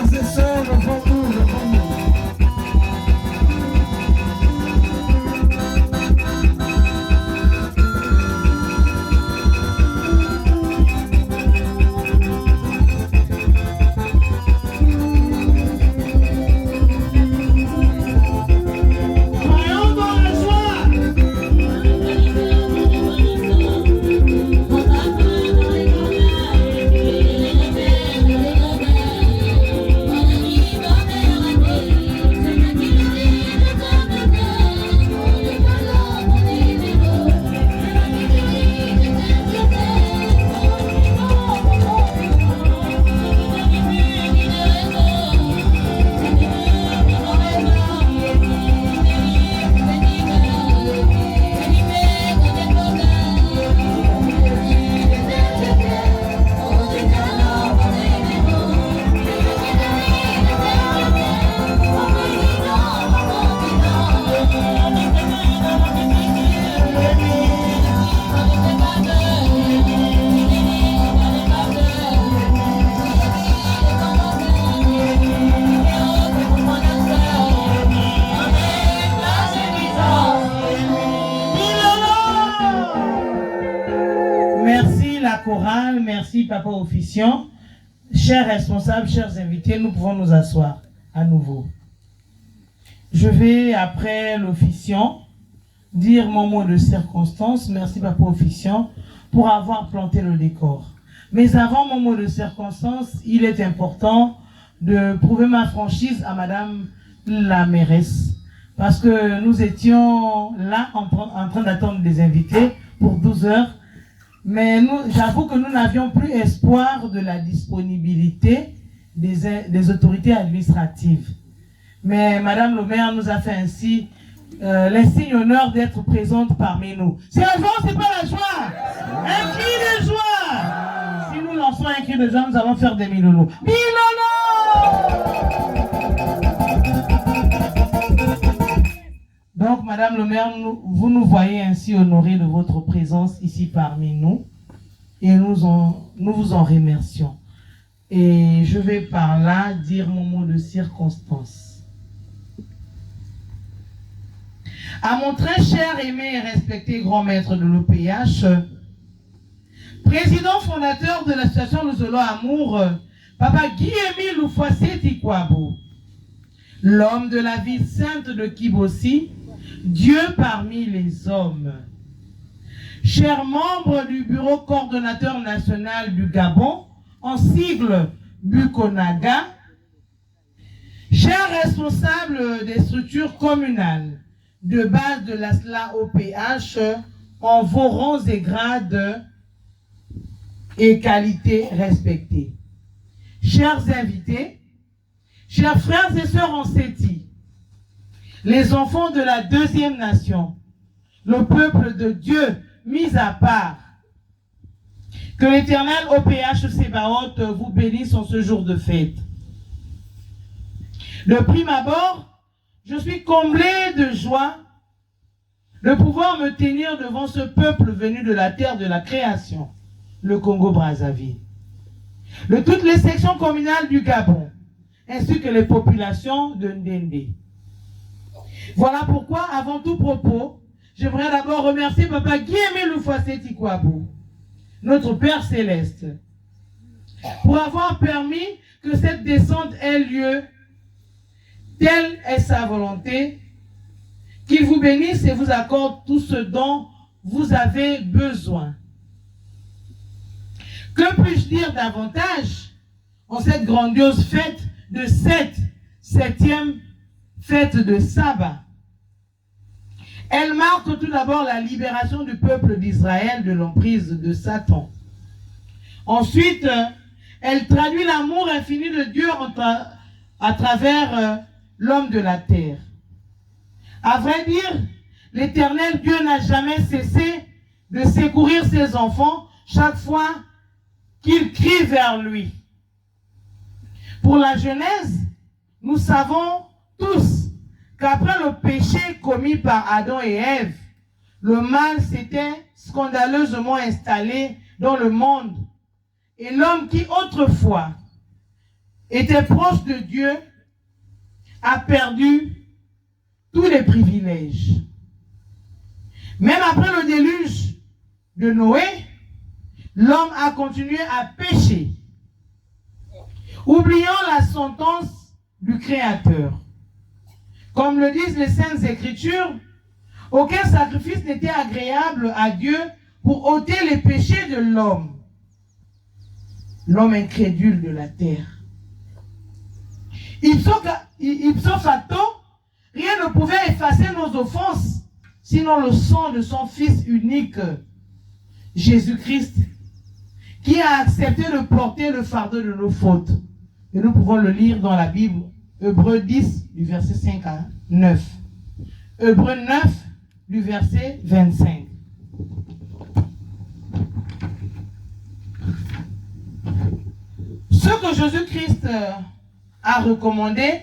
frères et sœurs, levons-nous, levons-nous. Chorale, merci Papa Officiant. Chers responsables, chers invités, nous pouvons nous asseoir à nouveau. Je vais, après l'officiant, dire mon mot de circonstance. Merci Papa Officiant pour avoir planté le décor. Mais avant mon mot de circonstance, il est important de prouver ma franchise à Madame la mairesse. Parce que nous étions là en train d'attendre des invités pour 12 heures. Mais j'avoue que nous n'avions plus espoir de la disponibilité des autorités administratives. Mais Madame le maire nous a fait ainsi l'insigne honneur d'être présente parmi nous. C'est la joie, c'est pas la joie. Un cri de joie. Si nous lançons un cri de joie, nous allons faire des milolo. Milolo! Donc, Madame le maire, vous nous voyez ainsi honorés de votre présence ici parmi nous. Et nous vous en remercions. Et je vais par là dire mon mot de circonstance. À mon très cher, aimé et respecté grand maître de l'OPH, président fondateur de l'association Le Zolo Amour, Papa Guy-Émile Loufoissé Tikwabo, l'homme de la ville sainte de Kibossi, Dieu parmi les hommes. Chers membres du bureau coordonnateur national du Gabon, en sigle Bukonaga, chers responsables des structures communales de base de la SLA-OPH en vos rangs et grades et qualités respectées. Chers invités, chers frères et sœurs en Séti, les enfants de la deuxième nation, le peuple de Dieu mis à part, que l'Éternel OPH Sébaoth vous bénisse en ce jour de fête. De prime abord, je suis comblé de joie de pouvoir me tenir devant ce peuple venu de la terre de la création, le Congo-Brazzaville, de toutes les sections communales du Gabon, ainsi que les populations de Ndende. Voilà pourquoi, avant tout propos, j'aimerais d'abord remercier Papa Guy-Émile Loufoissé Tikwabo, notre Père Céleste, pour avoir permis que cette descente ait lieu. Telle est sa volonté, qu'il vous bénisse et vous accorde tout ce dont vous avez besoin. Que puis-je dire davantage en cette grandiose fête de septième fête de sabbat? Elle marque tout d'abord la libération du peuple d'Israël de l'emprise de Satan. Ensuite, elle traduit l'amour infini de Dieu à travers l'homme de la terre. À vrai dire, l'Éternel Dieu n'a jamais cessé de secourir ses enfants chaque fois qu'ils crient vers lui. Pour la Genèse, nous savons tous qu'après le péché commis par Adam et Ève, le mal s'était scandaleusement installé dans le monde. Et l'homme qui autrefois était proche de Dieu a perdu tous les privilèges. Même après le déluge de Noé, l'homme a continué à pécher, oubliant la sentence du Créateur. Comme le disent les Saintes Écritures, aucun sacrifice n'était agréable à Dieu pour ôter les péchés de l'homme. L'homme incrédule de la terre. Ipso facto, rien ne pouvait effacer nos offenses, sinon le sang de son Fils unique, Jésus-Christ, qui a accepté de porter le fardeau de nos fautes. Et nous pouvons le lire dans la Bible, Hébreux 10, du verset 5 à 9. Hébreux 9, du verset 25. Ce que Jésus-Christ a recommandé,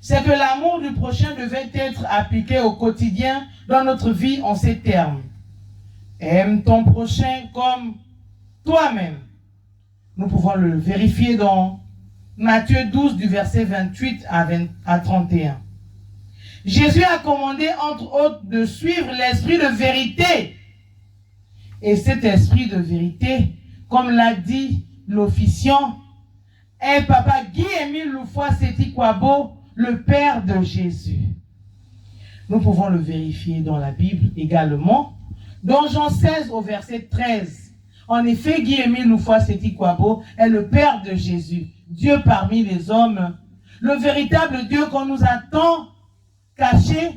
c'est que l'amour du prochain devait être appliqué au quotidien dans notre vie en ces termes. Aime ton prochain comme toi-même. Nous pouvons le vérifier dans Matthieu 12, du verset 28 à 31. Jésus a commandé, entre autres, de suivre l'esprit de vérité. Et cet esprit de vérité, comme l'a dit l'officiant, est Papa Guy-Émile Loufoua-Seti-Kwabo, le père de Jésus. Nous pouvons le vérifier dans la Bible également, dans Jean 16 au verset 13. En effet, Guy-Émile Loufoua-Seti-Kwabo est le père de Jésus, Dieu parmi les hommes, le véritable Dieu qu'on nous a tant caché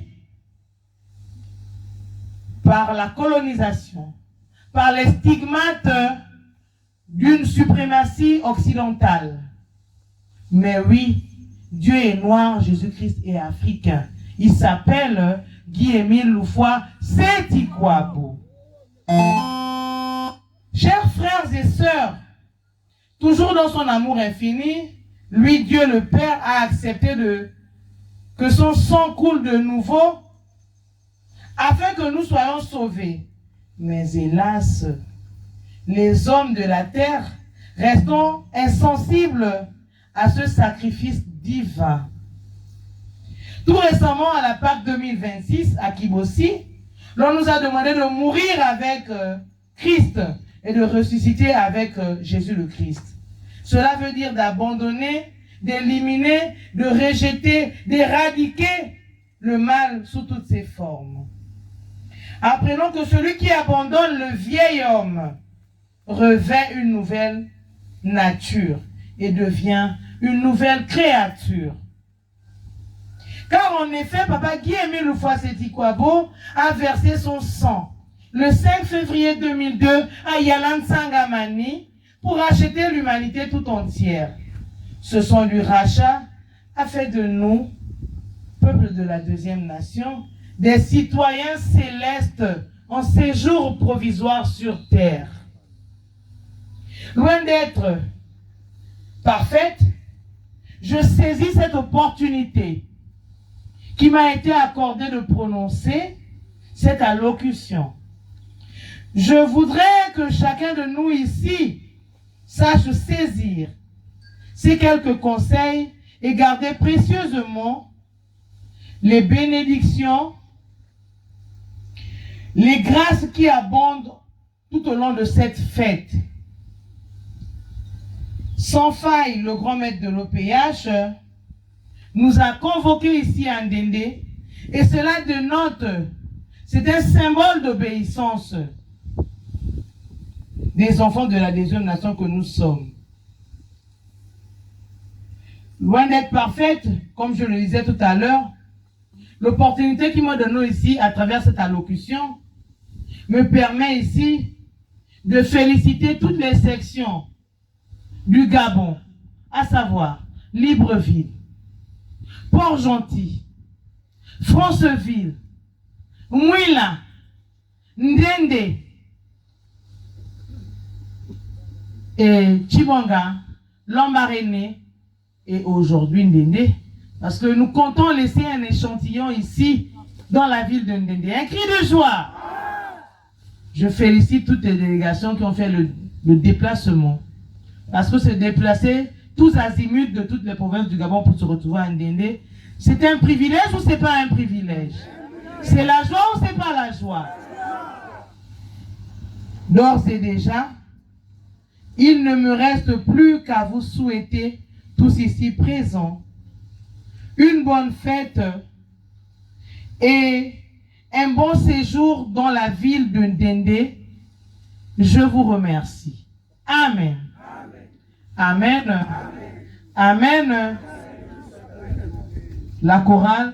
par la colonisation, par les stigmates d'une suprématie occidentale. Mais oui, Dieu est noir, Jésus-Christ est africain. Il s'appelle Guy-Émile Loufoua-Seti-Kwabo. Chers frères et sœurs, toujours dans son amour infini, lui, Dieu le Père, a accepté que son sang coule de nouveau afin que nous soyons sauvés. Mais hélas, les hommes de la terre restons insensibles à ce sacrifice divin. Tout récemment, à la Pâque 2026, à Kibossi, l'on nous a demandé de mourir avec Christ et de ressusciter avec Jésus le Christ. Cela veut dire d'abandonner, d'éliminer, de rejeter, d'éradiquer le mal sous toutes ses formes. Apprenons que celui qui abandonne le vieil homme revêt une nouvelle nature et devient une nouvelle créature. Car en effet, Papa Guy-Émile Loufoua-Seti-Kwabo a versé son sang le 5 février 2002 à Yalan-Sangamani pour racheter l'humanité tout entière. Ce sang du rachat a fait de nous, peuple de la deuxième nation, des citoyens célestes en séjour provisoire sur terre. Loin d'être parfaite, je saisis cette opportunité qui m'a été accordée de prononcer cette allocution. Je voudrais que chacun de nous ici sache saisir ces quelques conseils et garder précieusement les bénédictions, les grâces qui abondent tout au long de cette fête. Sans faille, le grand maître de l'OPH nous a convoqués ici à Ndende, et cela dénote, c'est un symbole d'obéissance des enfants de la deuxième nation que nous sommes. Loin d'être parfaite, comme je le disais tout à l'heure, l'opportunité qui m'a donnée ici à travers cette allocution me permet ici de féliciter toutes les sections du Gabon, à savoir Libreville, Port-Gentil, Franceville, Mouila, Ndende et Chibanga, Lambaréné et aujourd'hui Ndende, parce que nous comptons laisser un échantillon ici dans la ville de Ndende. Un cri de joie. Je félicite toutes les délégations qui ont fait le déplacement. Parce que se déplacer tous azimuts de toutes les provinces du Gabon pour se retrouver à Ndendé. C'est un privilège ou c'est pas un privilège? C'est la joie ou c'est pas la joie? D'ores et déjà, il ne me reste plus qu'à vous souhaiter, tous ici présents, une bonne fête et un bon séjour dans la ville de Ndendé. Je vous remercie. Amen. Amen. Amen. Amen. La chorale.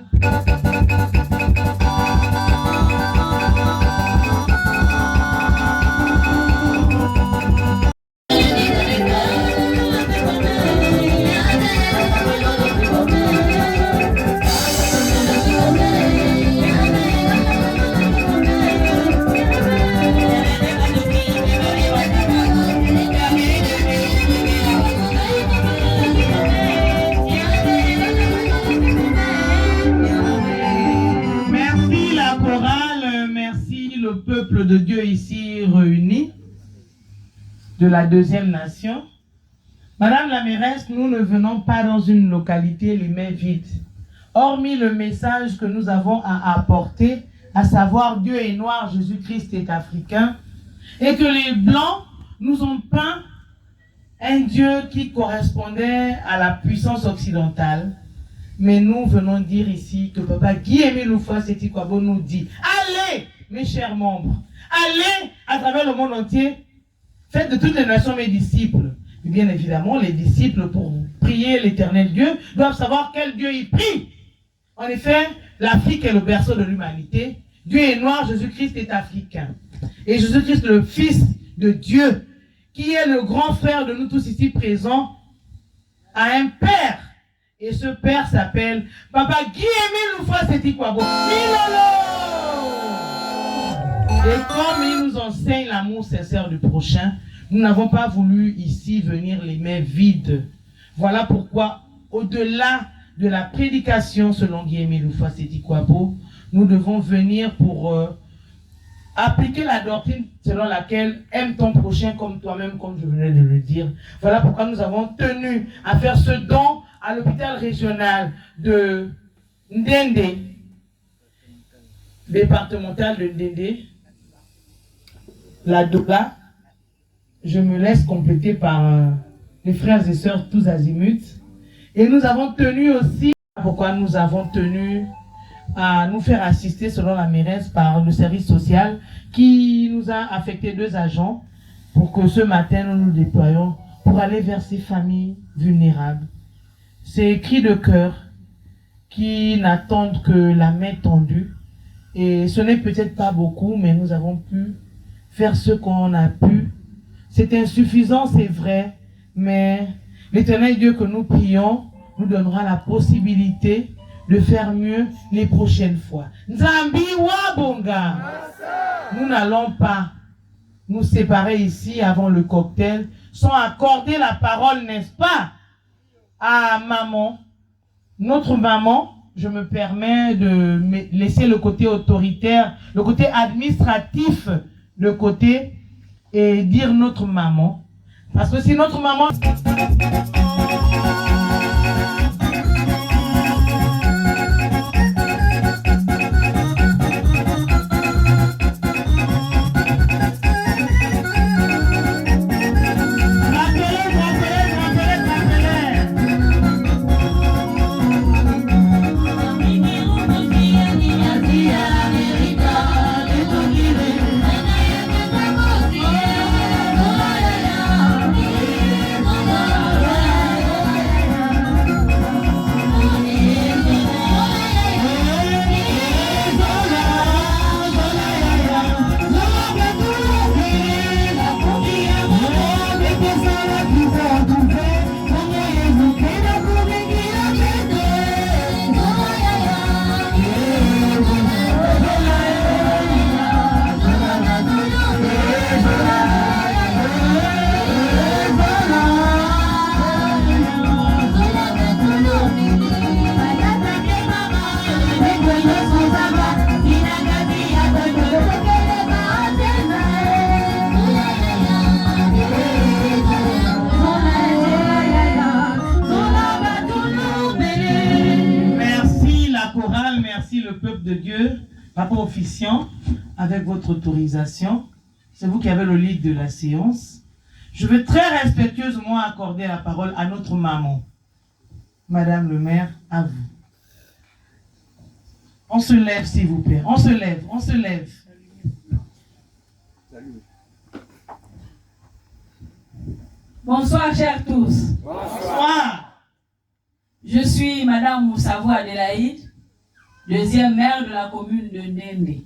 Peuple de Dieu ici réuni, de la deuxième nation. Madame la mairesse, nous ne venons pas dans une localité les mains vides. Hormis le message que nous avons à apporter, à savoir Dieu est noir, Jésus-Christ est africain, et que les Blancs nous ont peint un Dieu qui correspondait à la puissance occidentale. Mais nous venons dire ici que Papa Guy-Émile Houphouët-Séty-Kouabo nous dit, allez, mes chers membres, allez à travers le monde entier, faites de toutes les nations mes disciples. Et bien évidemment, les disciples, pour prier l'éternel Dieu, doivent savoir quel Dieu ils prient. En effet, l'Afrique est le berceau de l'humanité. Dieu est noir, Jésus-Christ est africain. Et Jésus-Christ, le Fils de Dieu, qui est le grand frère de nous tous ici présents, a un père. Et ce père s'appelle Papa Guy-Émile Houphouët-Séty-Kouabo. Et comme il nous enseigne l'amour sincère du prochain, nous n'avons pas voulu ici venir les mains vides. Voilà pourquoi, au-delà de la prédication selon Guy-Émile Houphouët-Séty-Kouabo, nous devons venir pour appliquer la doctrine selon laquelle aime ton prochain comme toi-même, comme je venais de le dire. Voilà pourquoi nous avons tenu à faire ce don à l'hôpital régional de Ndendé, départemental de Ndendé, la Doula. Je me laisse compléter par les frères et sœurs tous azimuts. Et nous avons tenu aussi, pourquoi nous avons tenu à nous faire assister selon la mairesse par le service social qui nous a affecté 2 agents pour que ce matin nous nous déployions pour aller vers ces familles vulnérables. Ces cris de cœur qui n'attendent que la main tendue. Et ce n'est peut-être pas beaucoup, mais nous avons pu faire ce qu'on a pu. C'est insuffisant, c'est vrai, mais l'Éternel Dieu que nous prions nous donnera la possibilité de faire mieux les prochaines fois. Nzambi Wabonga. Nous n'allons pas nous séparer ici avant le cocktail sans accorder la parole, n'est-ce pas, à maman, notre maman. Je me permets de laisser le côté autoritaire, le côté administratif de côté et dire notre maman. Parce que si notre maman... le peuple de Dieu, papa officiant, avec votre autorisation, c'est vous qui avez le lead de la séance. Je veux très respectueusement accorder la parole à notre maman. Madame le maire, à vous. On se lève, s'il vous plaît. On se lève, on se lève. Bonsoir, chers tous. Bonsoir. Je suis Madame Moussavou Adélaïde, deuxième maire de la commune de Ndende.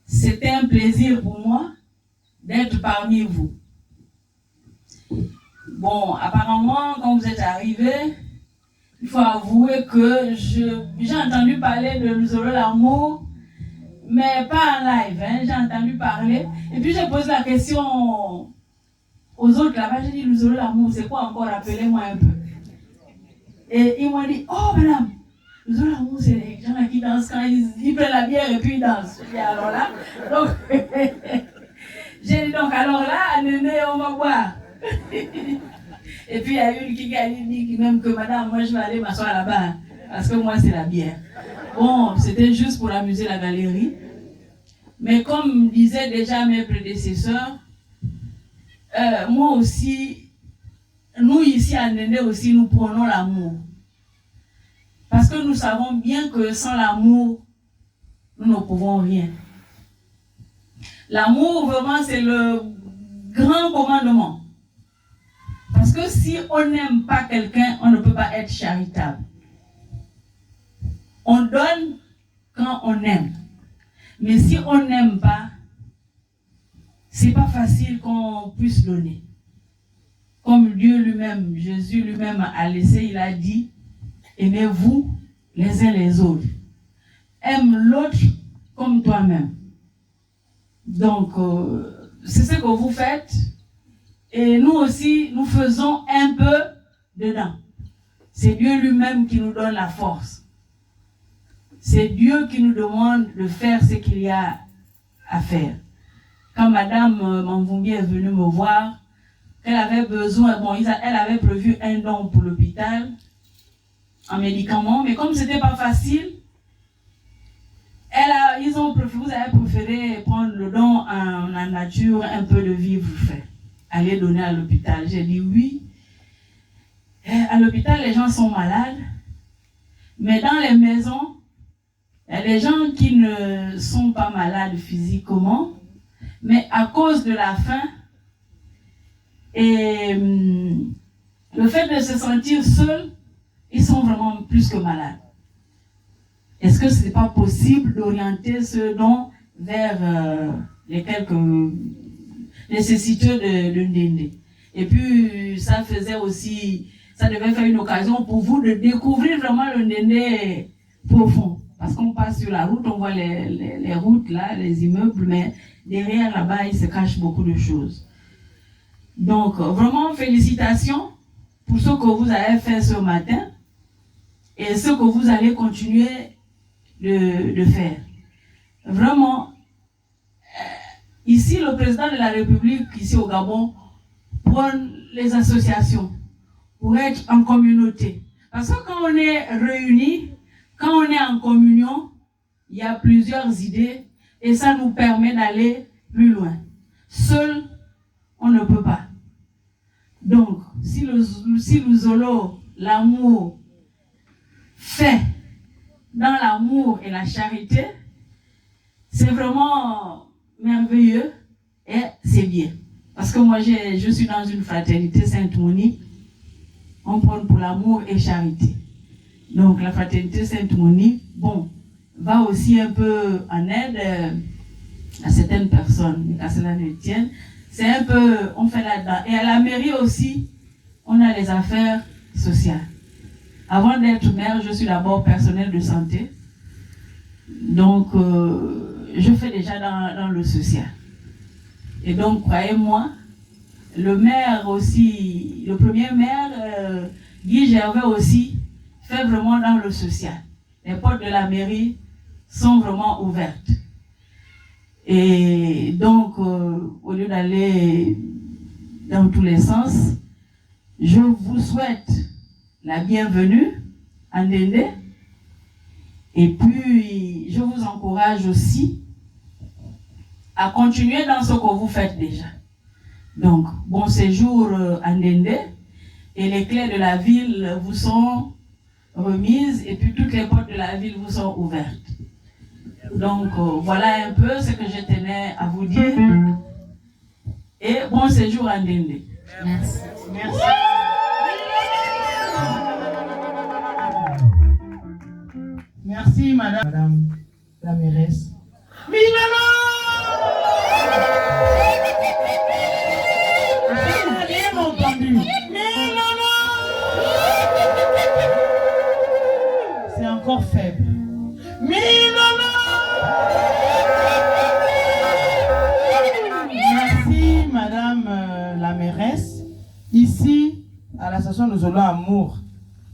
C'était un plaisir pour moi d'être parmi vous. Bon, apparemment, quand vous êtes arrivés, il faut avouer que j'ai entendu parler de Luzolo l'amour, mais pas en live, hein, j'ai entendu parler. Et puis j'ai posé la question aux autres là-bas, j'ai dit Luzolo l'amour, c'est quoi encore? Appelez-moi un peu. Et ils m'ont dit, oh madame, Luzolo l'amour, c'est les gens qui dansent quand ils prennent la bière et puis ils dansent. Et alors là, donc, j'ai dit donc, alors là, à Néné, on va boire. Et puis il y a une qui a dit même que madame, moi je vais aller m'asseoir là-bas, parce que moi c'est la bière. Bon, c'était juste pour amuser la galerie. Mais comme disaient déjà mes prédécesseurs, moi aussi, nous ici à Ndende aussi, nous prenons l'amour. Parce que nous savons bien que sans l'amour, nous ne pouvons rien. L'amour, vraiment, c'est le grand commandement. Parce que si on n'aime pas quelqu'un, on ne peut pas être charitable. On donne quand on aime. Mais si on n'aime pas, c'est pas facile qu'on puisse donner. Comme Dieu lui-même, Jésus lui-même a laissé, il a dit, aimez-vous les uns les autres. Aime l'autre comme toi-même. Donc, c'est ce que vous faites. Et nous aussi, nous faisons un peu dedans. C'est Dieu lui-même qui nous donne la force. C'est Dieu qui nous demande de faire ce qu'il y a à faire. Quand Madame Manvumbi est venue me voir, elle avait besoin, bon, elle avait prévu un don pour l'hôpital, en médicaments, mais comme c'était pas facile, vous avez préféré prendre le don en nature, un peu de vivre fait. Aller donner à l'hôpital. J'ai dit oui. À l'hôpital, les gens sont malades. Mais dans les maisons, il y a des gens qui ne sont pas malades physiquement, mais à cause de la faim et le fait de se sentir seul, ils sont vraiment plus que malades. Est-ce que ce n'est pas possible d'orienter ce don vers les quelques nécessiteux de Ndende? Et puis, ça faisait aussi, ça devait faire une occasion pour vous de découvrir vraiment le Ndende profond. Parce qu'on passe sur la route, on voit les routes là, les immeubles, mais derrière là-bas, il se cache beaucoup de choses. Donc, vraiment, félicitations pour ce que vous avez fait ce matin et ce que vous allez continuer de faire. Vraiment, ici, le président de la République, ici au Gabon, prône les associations pour être en communauté. Parce que quand on est réunis, quand on est en communion, il y a plusieurs idées et ça nous permet d'aller plus loin. Seul, on ne peut pas. Donc, si le Zolo, l'amour, fait dans l'amour et la charité, c'est vraiment merveilleux et c'est bien. Parce que moi, je suis dans une fraternité Sainte-Monique, on prône pour l'amour et charité. Donc, la fraternité Sainte-Monique, bon, va aussi un peu en aide à certaines personnes, mais qu'à cela ne tienne, c'est un peu, on fait là-dedans. Et à la mairie aussi, on a les affaires sociales. Avant d'être maire, je suis d'abord personnel de santé. Donc, je fais déjà dans le social. Et donc, croyez-moi, le maire aussi, le premier maire, Guy Gervais aussi, fait vraiment dans le social. Les portes de la mairie sont vraiment ouvertes. Et donc, au lieu d'aller dans tous les sens, je vous souhaite la bienvenue à Ndende Et puis, je vous encourage aussi à continuer dans ce que vous faites déjà. Donc, bon séjour à Ndende, et les clés de la ville vous sont remises, et puis toutes les portes de la ville vous sont ouvertes. Donc, voilà un peu ce que je tenais à vous dire. Et bon séjour à Ndende. Merci. Merci. Merci, madame la mairesse. Milano! J'ai rien entendu. Milano! C'est encore faible. Milano! Merci, madame la mairesse. Ici, à l'association Nous Allons Amour,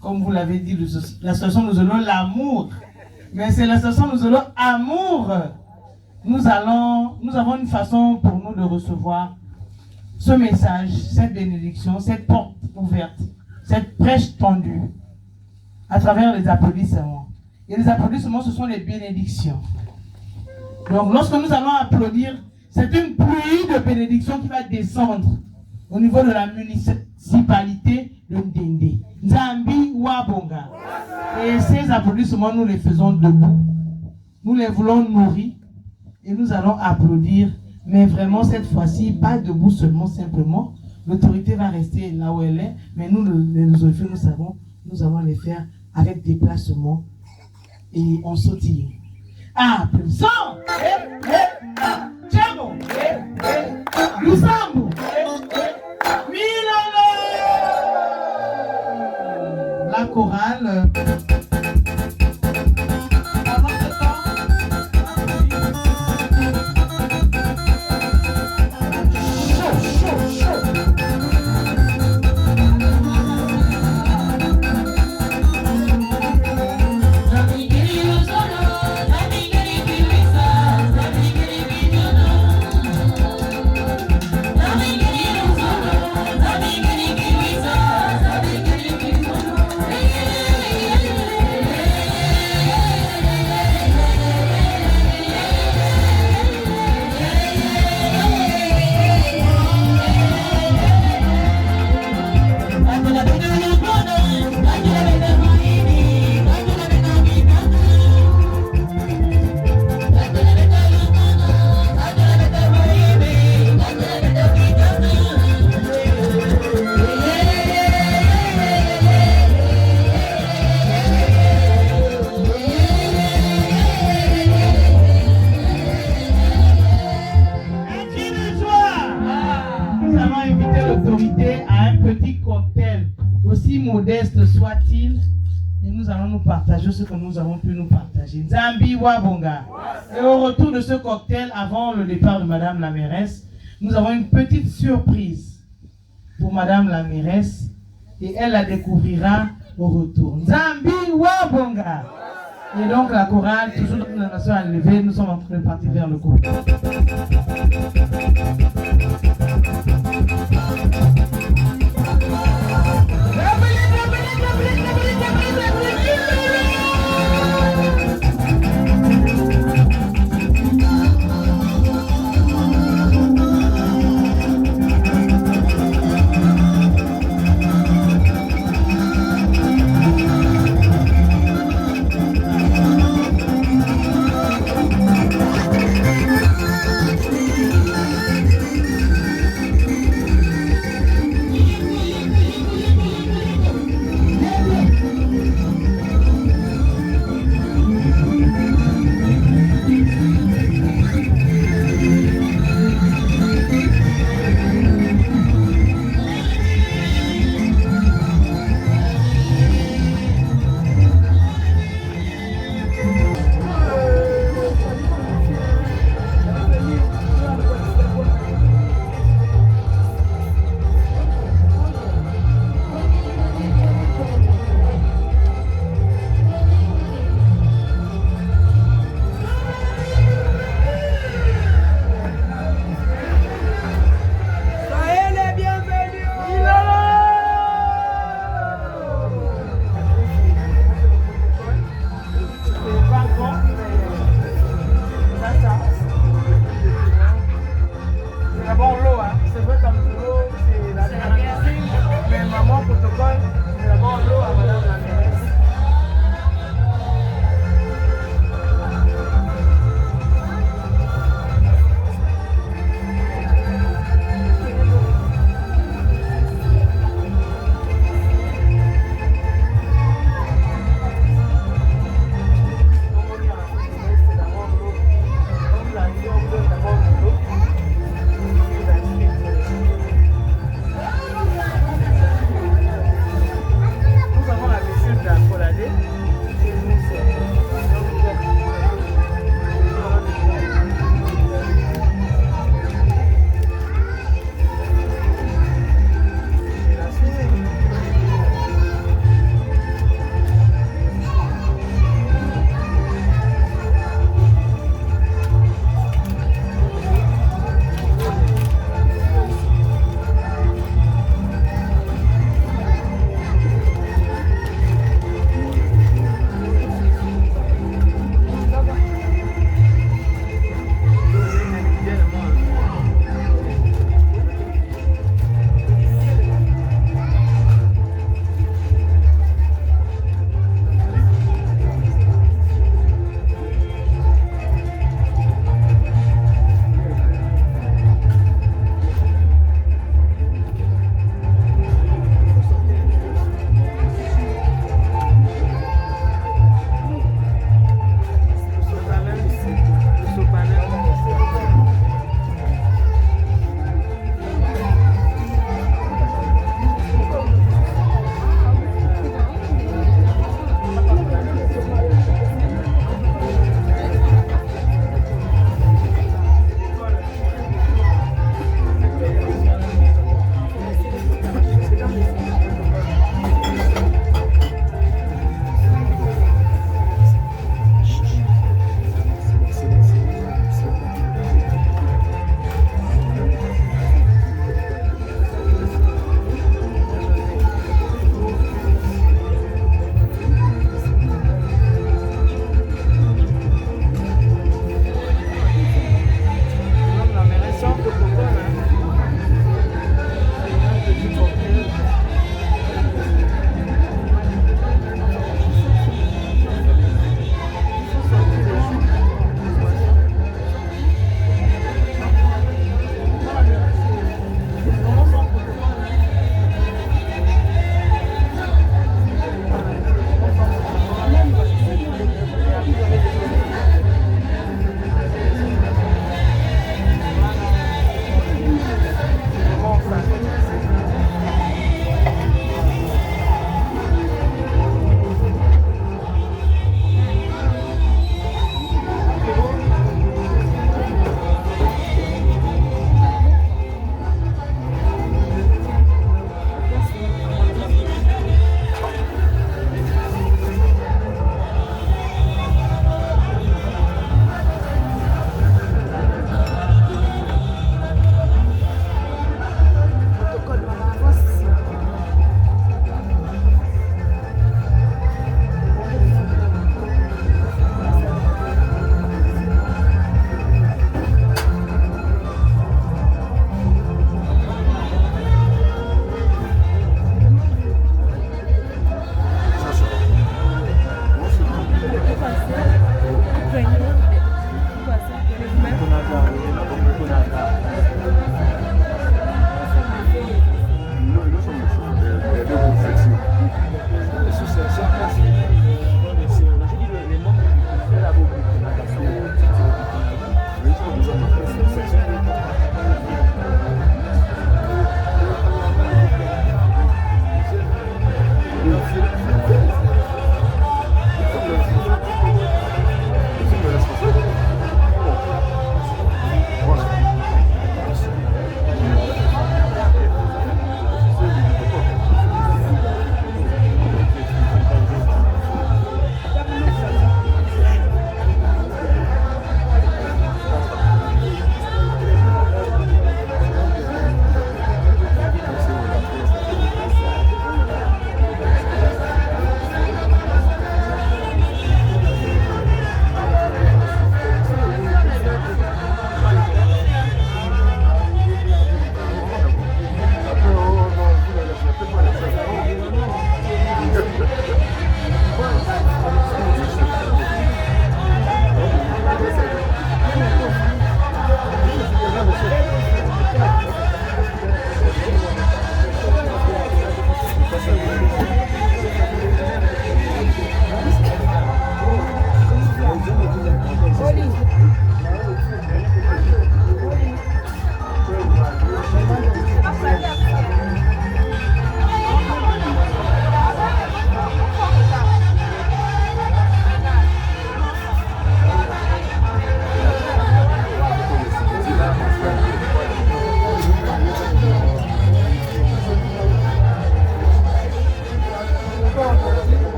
comme vous l'avez dit, l'association Nous Allons l'Amour. Mais c'est l'association Nous Allons Amour. Nous avons une façon pour nous de recevoir ce message, cette bénédiction, cette porte ouverte, cette brèche tendue, à travers les applaudissements. Et les applaudissements, ce sont les bénédictions. Donc, lorsque nous allons applaudir, c'est une pluie de bénédictions qui va descendre au niveau de la municipalité de Ndende. Nzambi Wabonga. Et ces applaudissements, nous les faisons debout. Nous les voulons nourrir et nous allons applaudir. Mais vraiment, cette fois-ci, pas debout seulement, simplement. L'autorité va rester là où elle est. Mais nous, les autres, nous allons les faire avec déplacement et en sautille. Applaudissons! Tchamo! Lusambo! Milano! La chorale. Modeste soit-il, et nous allons nous partager ce que nous avons pu nous partager. Nzambi Wabonga. Et au retour de ce cocktail, avant le départ de madame la mairesse, nous avons une petite surprise pour madame la mairesse, et elle la découvrira au retour. Nzambi Wabonga. Et donc la chorale, toujours dans la nation à lever, nous sommes en train de partir vers le groupe.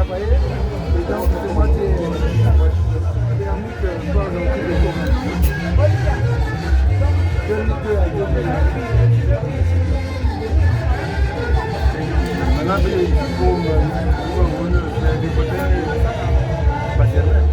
travailler. Et donc, c'est moi qui ai permis que je sois aujourd'hui le commun. 2002 à 2000. Maintenant, il faut me décoter patiemment.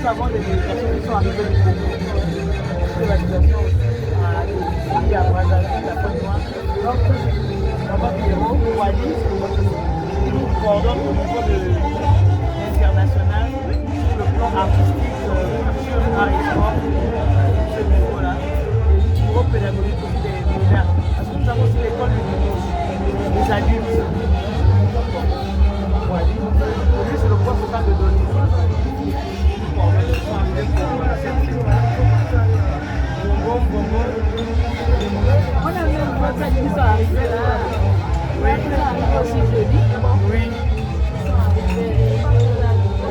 Nous avons des personnes qui sont arrivées du Congo. C'est la situation ici à Brazzaville, à Côte-d'Ivoire. Donc, Baba Pierrot, Wadi, qui nous coordonne au niveau de l'international sur le plan artistique, culture, art et sport, ce niveau-là. Et psychopédagogique aussi des modernes. Parce que nous avons aussi l'école des adultes. Wadi, lui, c'est le poste de donner. On a vu un concert qui sont arrivés là. Oui. Aussi jeudi. Oui.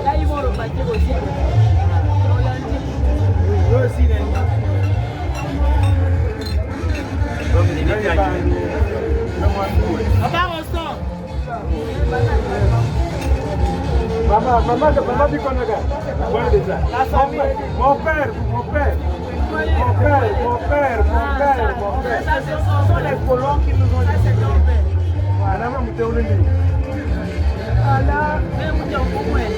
Là, ils vont repartir aussi. Oui, aussi, Maman dit qu'on a voilà déjà. Mon père. Ça, ce sont les colons qui nous ont laissé tomber. Voilà, maman, tu es où le lit? Voilà, même si on peut moins.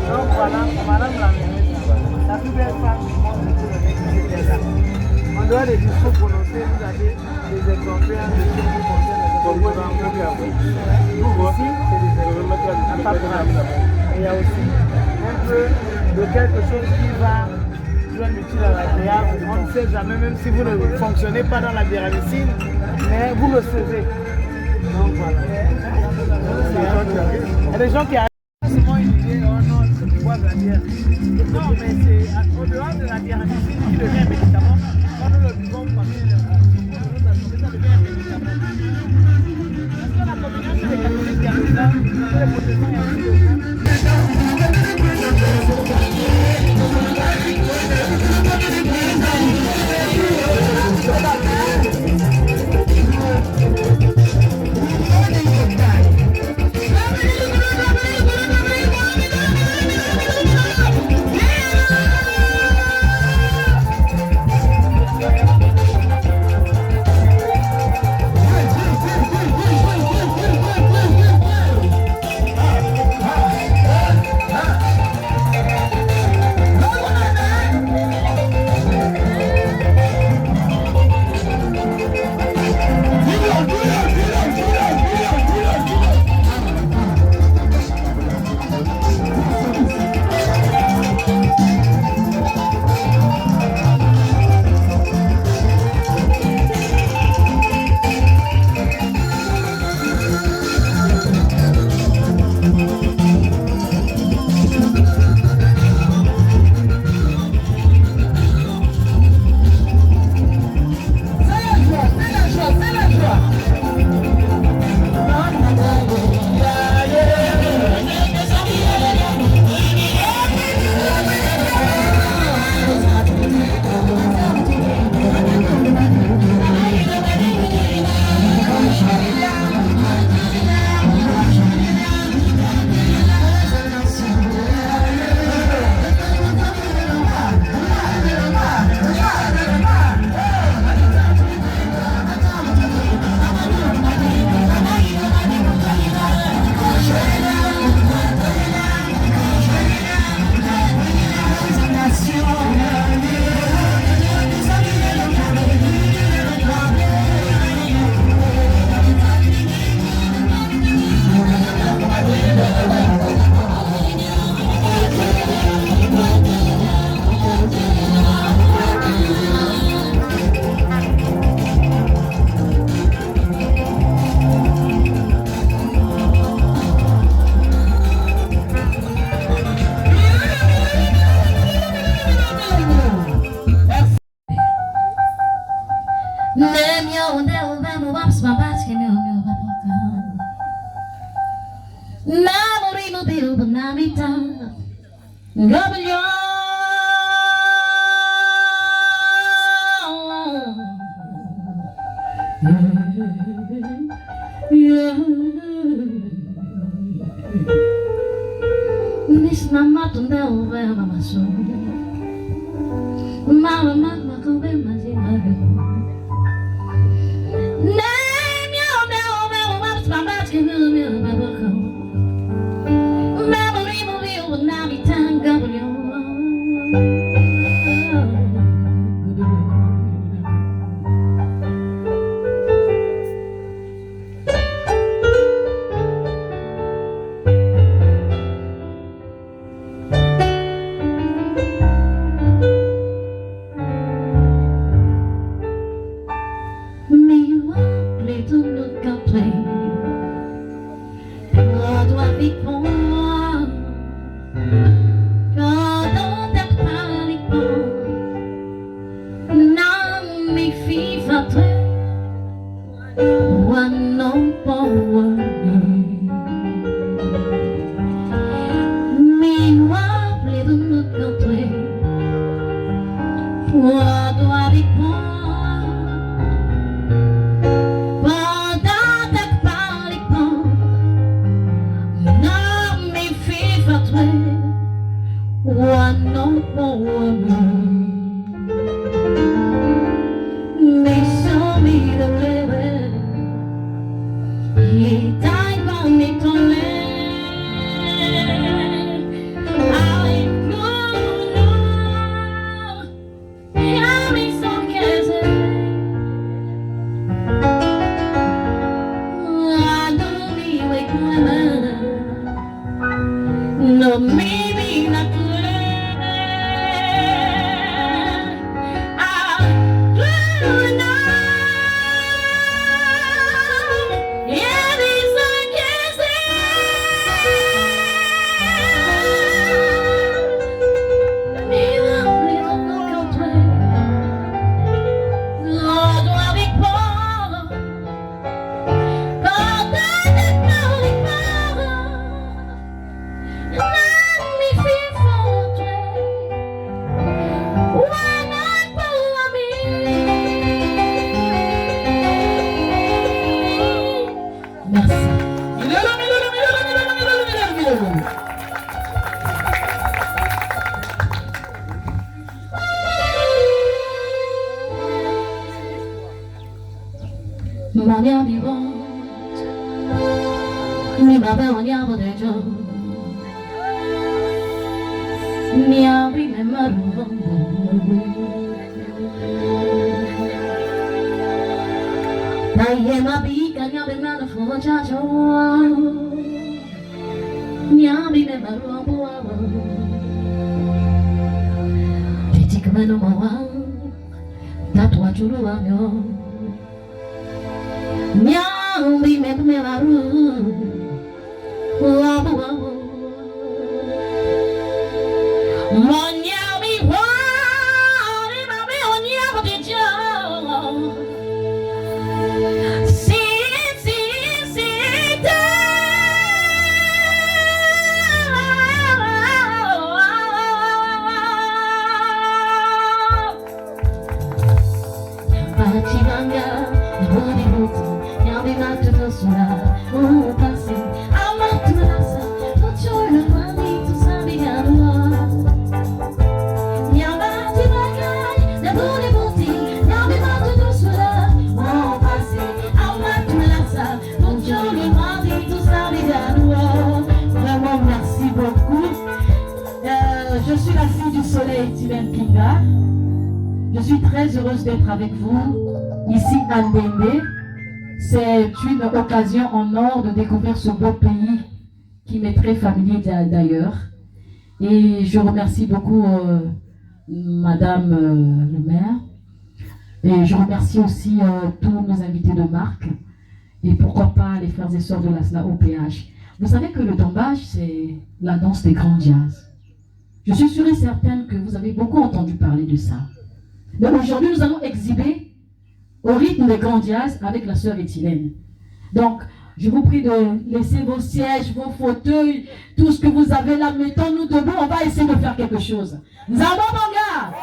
Donc voilà, madame la ministre, la plus belle femme du monde était là. En dehors des discours prononcés, vous avez des exemplaires de ce qui concerne les ici, c'est des exemplaires. Et il y a aussi un peu de quelque chose qui va joindre utile à l'agréable. On ne sait jamais, même si vous ne fonctionnez pas dans la médecine, mais vous le savez. Donc voilà. Il y a des gens qui arrivent. C'est moi une idée, oh non, il faut boire de la bière. Non, mais c'est au-delà de la bière qui devient un médicament. Quand nous le buvons, ça devient un médicament. Parce que la communion, c'est les catholiques qui arrivent là, c'est les protestants qui arrivent Miss Mama tunde uve mama so Mama mama kube mazina Name yo me uve mama mama kime me baba ko Memory movie will not be tanga yo Mania vivante, mi baba mania bodejo, mi abi me marubo, taie ma bica mi abi me la focia jo, mi abi me marubo, titi come no mawa, tatuaggio lo amio. Nyambi me baru, wabu wabu. Monyami wani mami onyabu dijo. Si da. Pachibanga, boni buti. Nyambi matu tosura, pasi. Amatu nasa, tochora mani tu sabi garua. Nyambi bagai, na boni buti. Nyambi matu tosura, pasi. Amatu nasa, tochora mani tu sabi garua. Vraiment merci beaucoup. Je suis la fille du soleil Timen Pinga. Je suis très heureuse d'être avec vous ici à Ndembe. C'est une occasion en or de découvrir ce beau pays qui m'est très familier d'ailleurs. Et je remercie beaucoup Madame le maire. Et je remercie aussi tous nos invités de marque. Et pourquoi pas les frères et sœurs de la SNA OPH. Vous savez que le dombage, c'est la danse des grands jazz. Je suis sûre et certaine que vous avez beaucoup entendu parler de ça. Donc aujourd'hui, nous allons exhiber au rythme des grands jazz avec la sœur Éthylène. Donc, je vous prie de laisser vos sièges, vos fauteuils, tout ce que vous avez là, mettons-nous debout, on va essayer de faire quelque chose. Nous avons mon gars.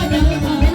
Thank you.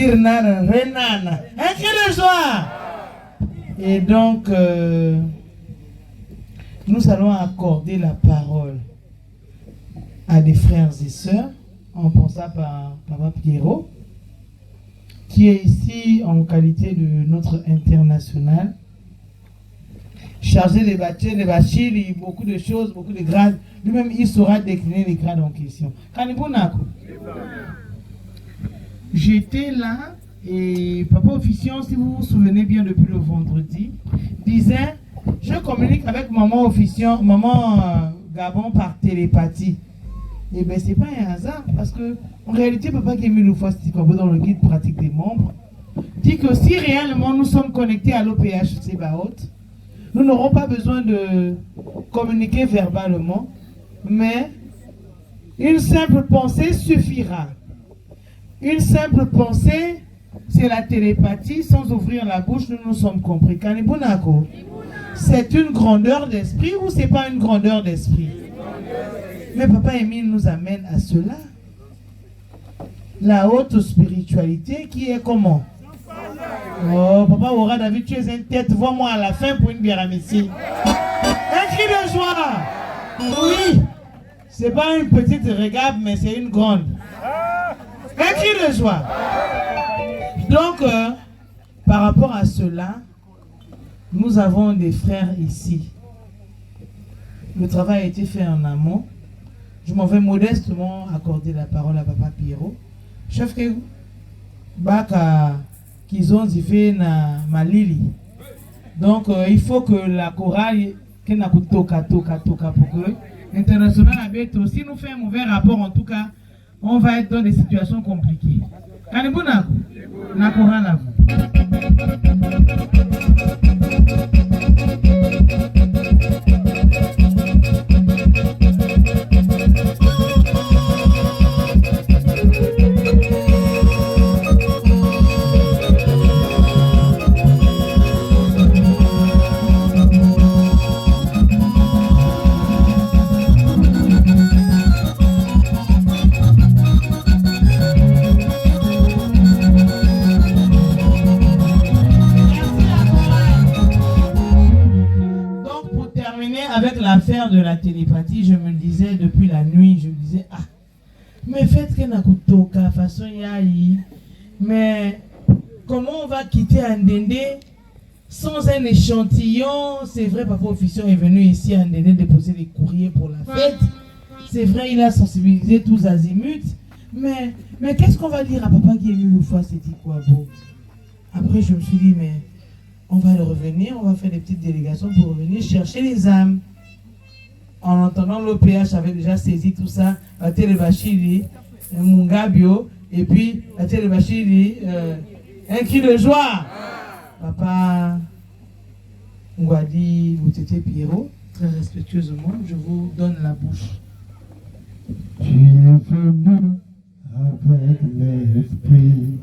dire nana, renana. Un cri de joie. Et donc, nous allons accorder la parole à des frères et sœurs, en pensant par Papa Pierrot, qui est ici en qualité de notre international, chargé de bâtir, de bâtir beaucoup de choses, beaucoup de grades. Lui-même, il saura décliner les grades en question. Kanibunako. J'étais là et Papa Officiant, si vous vous souvenez bien depuis le vendredi, disait, je communique avec maman Officiant, maman Gabon par télépathie. Et bien, ce n'est pas un hasard, parce que en réalité, Papa Kémy Fastikabo dans le guide pratique des membres dit que si réellement nous sommes connectés à l'OPH Sebaot, nous n'aurons pas besoin de communiquer verbalement, mais une simple pensée suffira. Une simple pensée, c'est la télépathie, sans ouvrir la bouche, nous nous sommes compris. Kanibunako, c'est une grandeur d'esprit ou c'est pas une grandeur d'esprit? Mais Papa Émile nous amène à cela. La haute spiritualité qui est comment? Oh, Papa Ora David, tu es une tête, vois-moi à la fin pour une bière à Messie. Un cri de joie! Oui, c'est pas une petite régabe, mais c'est une grande. Un cri de joie. Donc, par rapport à cela, nous avons des frères ici. Le travail a été fait en amont. Je m'en vais modestement accorder la parole à Papa Pierrot. Chef que Baka qu'ils ont fait na Malili. Donc il faut que la chorale qu'elle n'a toka pour que l'international habite aussi nous fait un mauvais rapport. En tout cas, on va être dans des situations compliquées. Kanibuna, la chorale à vous. L'affaire de la télépathie, je me disais depuis la nuit, je me disais, ah, mais faites que Nakutoka, façon Yahi, mais comment on va quitter Andende sans un échantillon? C'est vrai, Papa Officiant est venu ici à Andende déposer des courriers pour la fête. C'est vrai, il a sensibilisé tous azimuts, mais qu'est-ce qu'on va dire à Papa qui est venu une fois, c'est dit quoi beau? Après, je me suis dit, mais on va le revenir, on va faire des petites délégations pour revenir chercher les âmes. En entendant l'OPH avait déjà saisi tout ça, la Télébachili, Mungabio, et puis la Télébachili, un cri de joie. Papa Ngwadi Boutete Pierrot, très respectueusement, je vous donne la bouche. Tu es venu avec l'esprit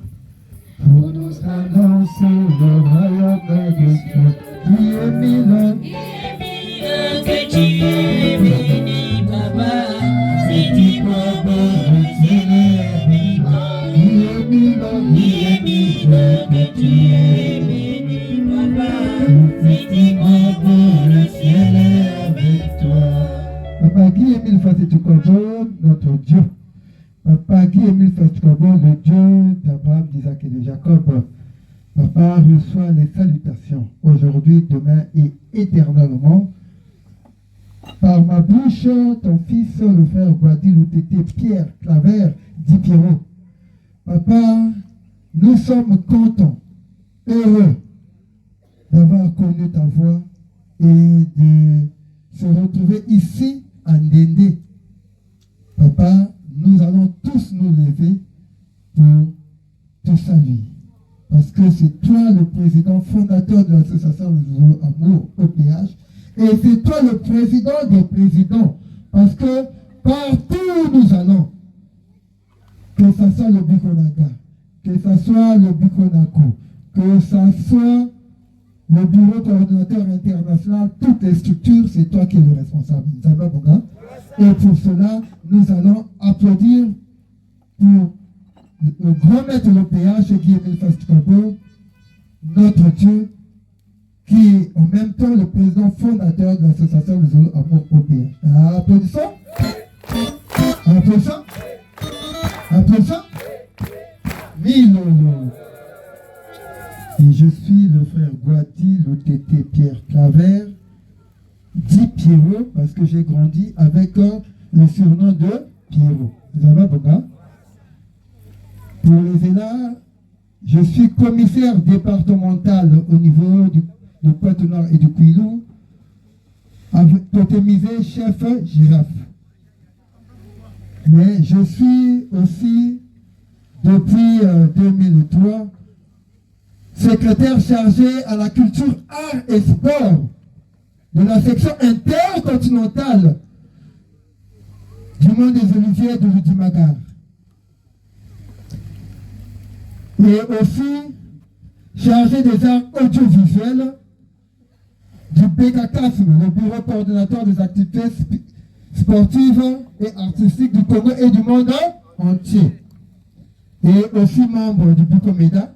pour nous annoncer le royaume de Dieu. Tu es mille. Que tu es béni, Papa, c'est du papa, le ciel est béni. Que tu es béni, Papa, c'est du papa, le ciel est avec toi. Papa Guy Émile Fasitukobo, notre Dieu. Papa Guy Émile Fasitukobo, le Dieu d'Abraham, d'Isaac et de Jacob. Papa reçoit les salutations aujourd'hui, demain et éternellement. Par ma bouche, ton fils, le frère Guadil Tété Pierre Claver, dit Pierrot. Papa, nous sommes contents, heureux d'avoir connu ta voix et de se retrouver ici à Ndende. Papa, nous allons tous nous lever pour te saluer. Parce que c'est toi le président fondateur de l'association de Amour OPH. Et c'est toi le président des présidents. Parce que partout où nous allons, que ce soit le Bikonaga, que ce soit le Bikonako, que ce soit le bureau coordinateur international, toutes les structures, c'est toi qui es le responsable. Et pour cela, nous allons applaudir pour le grand maître de l'OPH, Guy-Émile Fass-Tukwabo, notre Dieu, qui est en même temps le président fondateur de l'association des Zulu Amour OPH. Applaudissons. Applaudissons. Applaudissons. Milolo. Et je suis le frère Guati, l'OTT Pierre Claver, dit Pierrot, parce que j'ai grandi avec le surnom de Pierrot. Vous avez bon gars? Pour les élèves, je suis commissaire départemental au niveau du Pointe-Noire et du Kouilou, totémisé chef girafe. Mais je suis aussi, depuis 2003, secrétaire chargé à la culture, art et sport de la section intercontinentale du monde des Oliviers de Ludimagar. Et aussi chargé des arts audiovisuels du BKCASM, le bureau coordonnateur des activités sportives et artistiques du Congo et du monde entier. Et aussi membre du Bucomeda,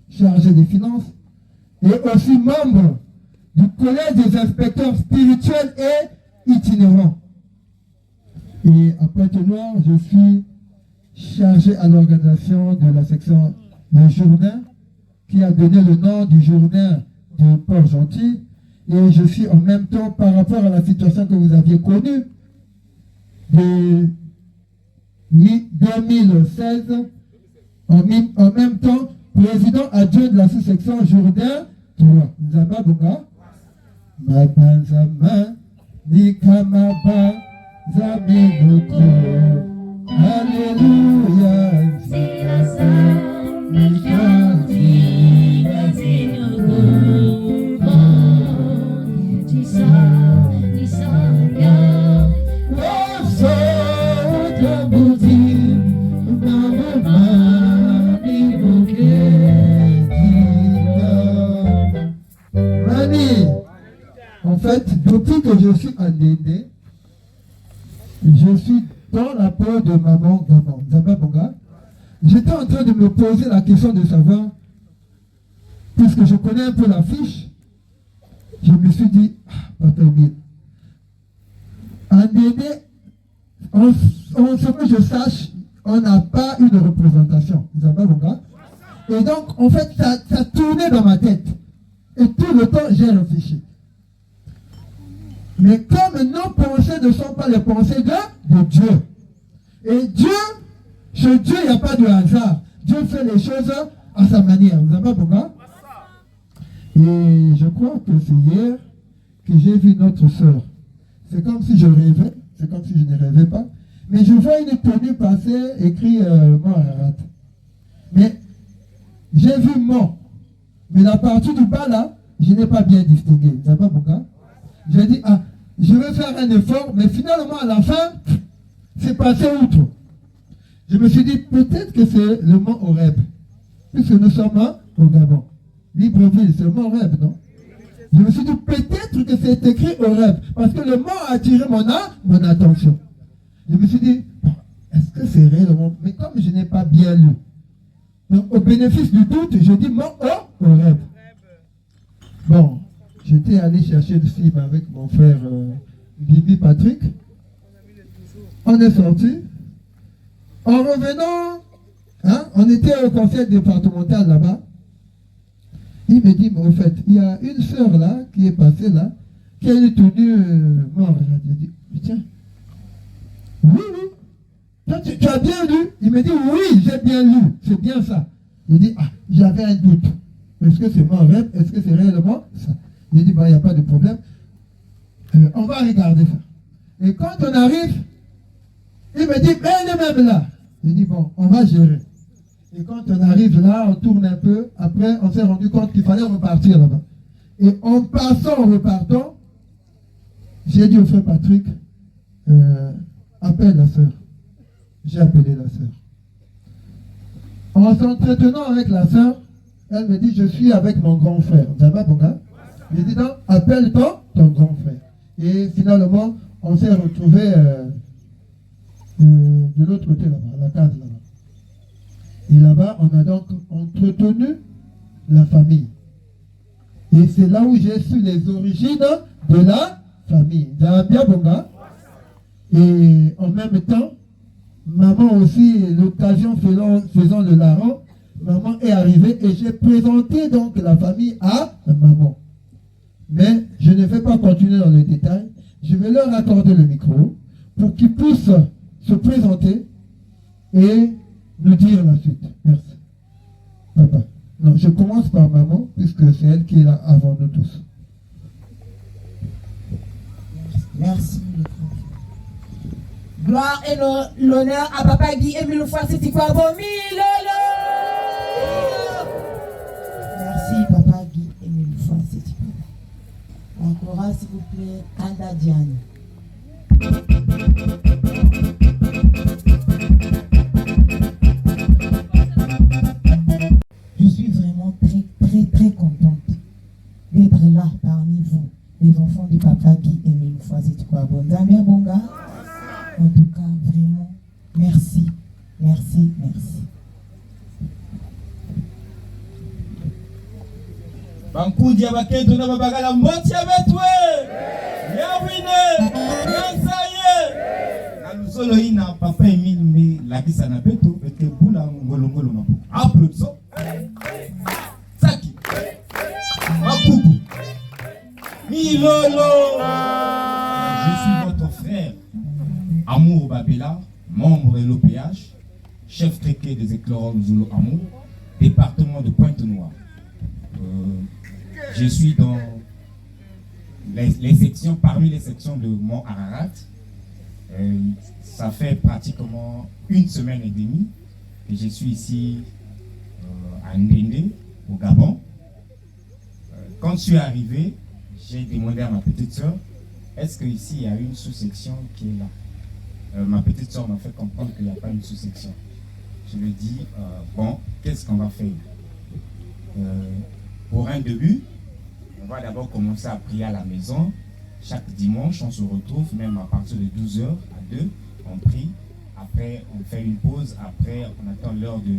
chargé des finances, et aussi membre du collège des inspecteurs spirituels et itinérants. Et à Pointe-Noire, je suis chargé à l'organisation de la section Le Jourdain, qui a donné le nom du Jourdain de Port-Gentil. Et je suis en même temps, par rapport à la situation que vous aviez connue, de 2016, en même temps, président adjoint de la sous-section Jourdain 3. Nzaba Bonga. Mabanzama, Nikamaba, Zaminoko. Alléluia. En fait, depuis que je suis en Dédé, je suis dans la peau de maman Gabon, Zaba Bonga. J'étais en train de me poser la question de savoir, puisque je connais un peu la fiche, je me suis dit, Papa Emile, en Dédé, en ce que je sache, on n'a pas une représentation, Zaba Bonga. Et donc, en fait, ça tournait dans ma tête. Et tout le temps, j'ai réfléchi. Mais comme nos pensées ne sont pas les pensées de Dieu. Et Dieu, chez Dieu, il n'y a pas de hasard. Dieu fait les choses à sa manière. Vous n'avez pas pourquoi? Et je crois que c'est hier que j'ai vu notre soeur. C'est comme si je rêvais. C'est comme si je ne rêvais pas. Mais je vois une tenue passer, écrit mort Ararat. Mais j'ai vu mort. Mais la partie du bas là, je n'ai pas bien distingué. Vous n'avez pas pourquoi? J'ai dit, ah, je vais faire un effort, mais finalement, à la fin, c'est passé outre. Je me suis dit, peut-être que c'est le mont Horeb, puisque nous sommes au Gabon. Libreville, c'est le mont Horeb, non? Je me suis dit, peut-être que c'est écrit Horeb, parce que le mot a attiré mon attention. Je me suis dit, bon, est-ce que c'est réellement? Mais comme je n'ai pas bien lu, donc au bénéfice du doute, je dis mont Horeb. Bon. J'étais allé chercher le film avec mon frère Bibi Patrick. On est sorti. En revenant, hein, on était au conseil départemental là-bas. Il me dit, mais au fait, il y a une sœur là, qui est passée là, qui a une tenue mort. Je dis, tiens, oui, oui. Toi, tu as bien lu? Il me dit, oui, j'ai bien lu. C'est bien ça. Il dit, ah, j'avais un doute. Est-ce que c'est mon rêve? Est-ce que c'est réellement ça? Il dit, il n'y a pas de problème. On va regarder ça. Et quand on arrive, il me dit, mais elle est même là. Il dit, bon, on va gérer. Et quand on arrive là, on tourne un peu. Après, on s'est rendu compte qu'il fallait repartir là-bas. Et en passant, en repartant, j'ai dit au frère Patrick, appelle la sœur. J'ai appelé la sœur. En s'entretenant avec la sœur, elle me dit, je suis avec mon grand frère. Vous avez pas bon gars? Je dis donc, appelle ton grand frère. Et finalement, on s'est retrouvés de l'autre côté là-bas, à la case là-bas. Et là-bas, on a donc entretenu la famille. Et c'est là où j'ai su les origines de la famille. Bien bonga. Et en même temps, maman aussi, l'occasion faisant le larron, maman est arrivée et j'ai présenté donc la famille à maman. Mais je ne vais pas continuer dans les détails. Je vais leur accorder le micro pour qu'ils puissent se présenter et nous dire la suite. Merci. Papa. Non, je commence par maman, puisque c'est elle qui est là avant nous tous. Merci. Gloire et l'honneur à Papa Guy Émile Fouasséti Kouabomi. Merci Papa Guy Émile Fouasséti. Encore s'il vous plaît, Anda Diane. Je suis vraiment très contente d'être là parmi vous, les enfants du Papa Guy Émile Fouasséti Kouabomi. Zamia Bonga. En tout cas, vraiment, merci. Bankudia baketo na babagala mboti ya betwe. Ya wine. Ya saye. Na lusolo ina Papa Émile me lakisa na beto ete bula ngolongolo mabu. Applaudisons. Saki. Makuku. Milolo. Je suis votre frère. Amour Babela, membre de l'OPH, chef tréquet des éclaireurs Zulu Amour, département de Pointe-Noire. Je suis dans les sections, parmi les sections de Mont Ararat. Ça fait pratiquement une semaine et demie que je suis ici à Ndende, au Gabon. Quand je suis arrivé, j'ai demandé à ma petite soeur, est-ce qu'ici il y a une sous-section qui est là? Ma petite soeur m'a fait comprendre qu'il n'y a pas une sous-section. Je lui ai dit, bon, qu'est-ce qu'on va faire? Pour un début, on va d'abord commencer à prier à la maison. Chaque dimanche, on se retrouve, même à partir de 12h à 2, on prie. Après, on fait une pause. Après, on attend l'heure de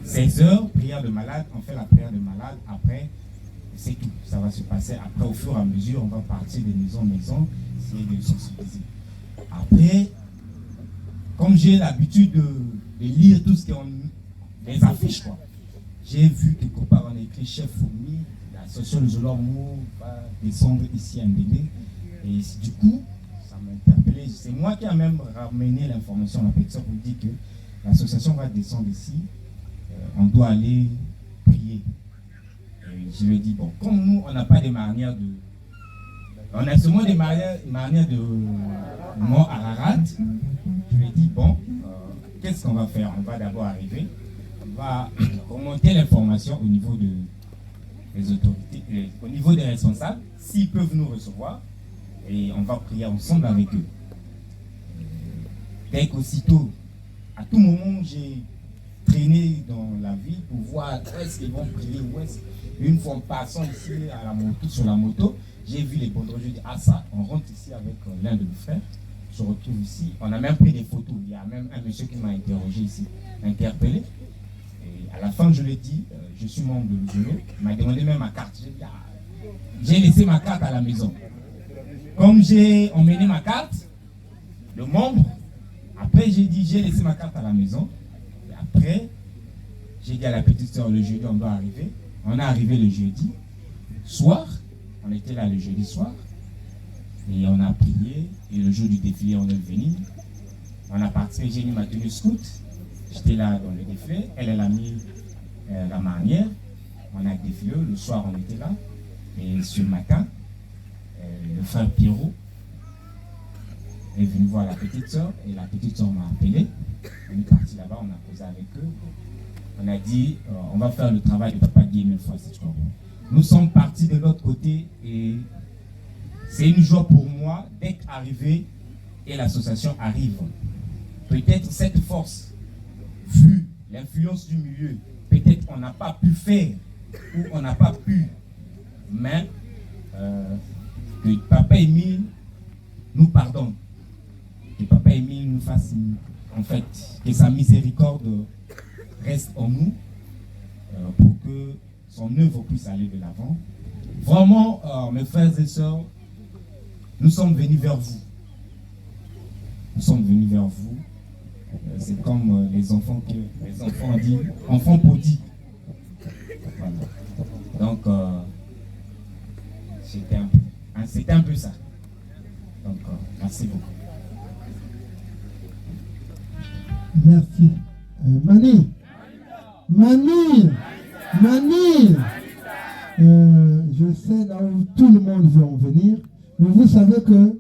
16h, prière de malade. On fait la prière de malade. Après, c'est tout. Ça va se passer. Après, au fur et à mesure, on va partir de maison en maison, essayer de sensibiliser. Après, comme j'ai l'habitude de lire tout ce qu'on les affiches, quoi. J'ai vu quelque part on a écrit chef Fourmi, l'association de Zolormo va descendre ici à Ndélé. Et du coup, ça m'a interpellé. C'est moi qui a même ramené l'information à la personne pour dire que l'association va descendre ici. On doit aller prier. Et je lui ai dit, bon, comme nous, on n'a pas des manières de... On a seulement des manières de Mont Ararat. Je lui ai dit, bon, qu'est-ce qu'on va faire? On va d'abord arriver, on va remonter l'information au niveau des autorités, au niveau des responsables, s'ils peuvent nous recevoir, et on va prier ensemble avec eux. Dès qu'aussitôt, à tout moment, j'ai traîné dans la ville pour voir où est-ce qu'ils vont prier, où est-ce. Une fois en passant ici à la moto, sur la moto, j'ai vu les banderoles, je dis, ah ça, on rentre ici avec l'un de nos frères, je retrouve ici, on a même pris des photos, il y a même un monsieur qui m'a interrogé ici, interpellé, et à la fin je lui ai dit, je suis membre de l'UGO, il m'a demandé même ma carte, j'ai laissé ma carte à la maison. Comme j'ai emmené ma carte, le membre, après j'ai dit, j'ai laissé ma carte à la maison, et après, j'ai dit à la petite soeur, le jeudi on doit arriver, on est arrivé le jeudi soir, on était là le jeudi soir, et on a prié, et le jour du défilé, on est venu. On a participé, j'ai mis ma tenue scout, j'étais là dans le défilé, elle a mis la marnière, on a défilé, le soir on était là, et ce matin, le frère Pierrot est venu voir la petite soeur, et la petite soeur m'a appelé, on est parti là-bas, on a posé avec eux, on a dit, on va faire le travail de Papa Guy Émile Fouasséti Kouabomi. Nous sommes partis de l'autre côté et c'est une joie pour moi d'être arrivé et l'association arrive. Peut-être cette force, vu l'influence du milieu, peut-être on n'a pas pu faire ou on n'a pas pu, mais que Papa Émile nous pardonne, que Papa Émile nous fasse, en fait, que sa miséricorde reste en nous pour que son œuvre puisse aller de l'avant. Vraiment, mes frères et sœurs, nous sommes venus vers vous. Nous sommes venus vers vous. C'est comme les enfants disent, enfants prodigues. Voilà. Donc, c'était un peu ça. Donc, merci beaucoup. Merci. Mani. Je sais là où tout le monde veut en venir, mais vous savez que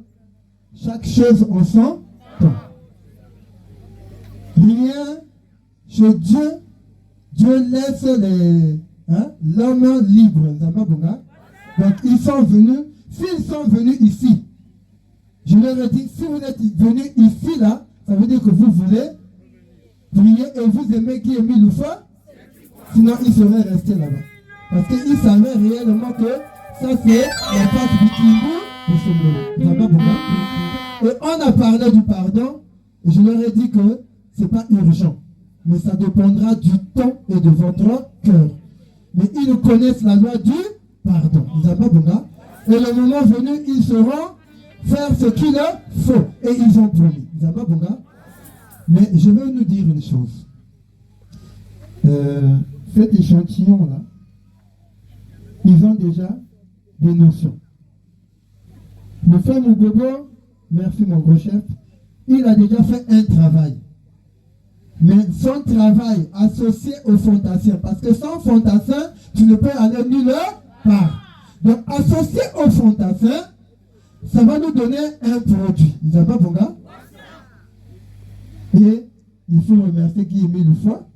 chaque chose en son temps. Rien chez Dieu, Dieu laisse l'homme libre. Donc ils sont venus, s'ils sont venus ici, je leur ai dit, si vous êtes venus ici là, ça veut dire que vous voulez prier et vous aimez Guy Émile Loufa, sinon ils seraient restés là-bas. Parce qu'ils savaient réellement que ça c'est la face du Kimbo de ce. Et on a parlé du pardon, et je leur ai dit que ce n'est pas urgent, mais ça dépendra du temps et de votre cœur. Mais ils connaissent la loi du pardon. Et le moment venu, ils sauront faire ce qu'il leur faut. Et ils ont promis. Mais je veux nous dire une chose. Cet échantillon-là, ils ont déjà des notions. Le frère Mougobo, merci mon gros chef, il a déjà fait un travail. Mais son travail associé au fantassin, parce que sans fantassin, tu ne peux aller nulle part. Donc associé au fantassin, ça va nous donner un produit. Vous avez pas bon gars? Et il faut remercier Guy Émile Loufa.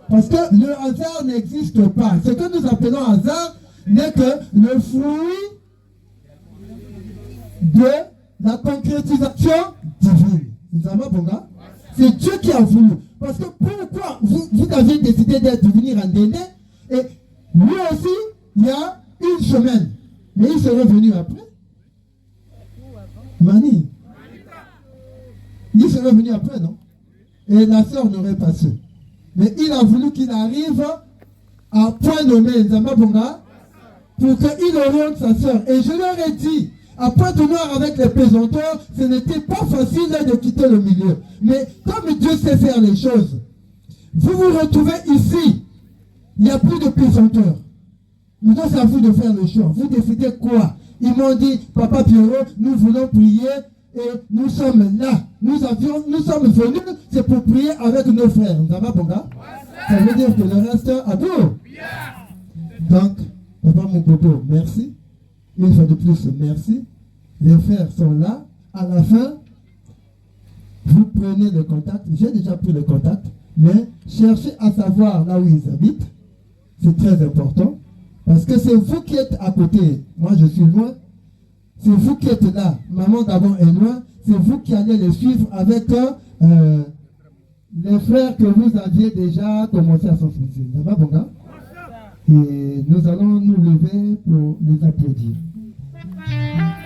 Parce que le hasard n'existe pas. Ce que nous appelons hasard n'est que le fruit de la concrétisation divine. Vous avez pas bon gars? C'est Dieu qui a voulu. Parce que pourquoi vous avez décidé de venir en Déné, et lui aussi, il y a une semaine. Mais il serait venu après. Mani. Il serait venu après, non? Et la sœur n'aurait pas su. Mais il a voulu qu'il arrive à point nommé Nzamba Bonga pour qu'il oriente sa sœur. Et je leur ai dit, à Pointe-Noire avec les pesanteurs, ce n'était pas facile de quitter le milieu. Mais comme Dieu sait faire les choses, vous vous retrouvez ici, il n'y a plus de pesanteurs. Maintenant, c'est à vous de faire le choix. Vous décidez quoi? Ils m'ont dit, Papa Pierrot, nous voulons prier et nous sommes là. Nous sommes venus, c'est pour prier avec nos frères. Ça veut dire que le reste à vous. Donc, Papa Mougobo, merci. Une fois de plus, merci. Les frères sont là. À la fin, vous prenez le contact. J'ai déjà pris le contact. Mais cherchez à savoir là où ils habitent. C'est très important. Parce que c'est vous qui êtes à côté. Moi, je suis loin. C'est vous qui êtes là. Maman d'abord est loin. C'est vous qui allez les suivre avec les frères que vous aviez déjà commencé à s'enfuir. Ça va, bon gars? Et nous allons nous lever pour les applaudir.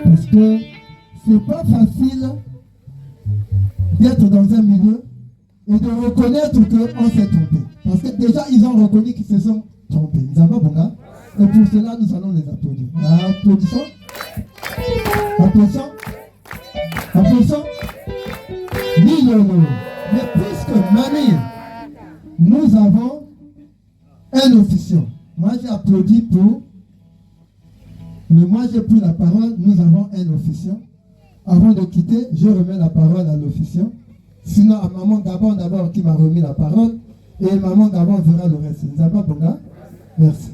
Parce que c'est pas facile d'être dans un milieu et de reconnaître qu'on s'est trompé. Parce que déjà, ils ont reconnu qu'ils se sont trompés. Ça va, bon gars? Et pour cela, nous allons les applaudir. Applaudissons. Applaudissons. Applaudissons. Mais puisque Mani, nous avons un officiant. Moi, j'ai applaudi pour... Mais moi, j'ai pris la parole. Nous avons un officiant. Avant de quitter, je remets la parole à l'officiant. Sinon, à Maman Gabon d'abord qui m'a remis la parole. Et Maman Gabon verra le reste. Nous avons bon gars. Merci.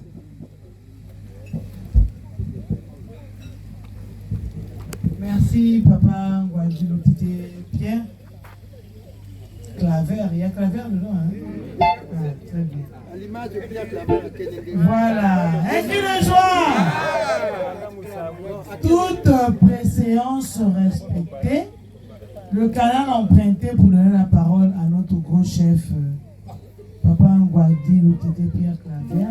Merci, Papa Ngwadjilo Pierre. Claver, il y a Claver dedans, hein? Ah, très bien. À l'image de Pierre Claver. Voilà. Un cri de joie. Toute préséance respectée. Le canal emprunté pour donner la parole à notre gros chef, Papa Ngwadjilo Pierre Claver.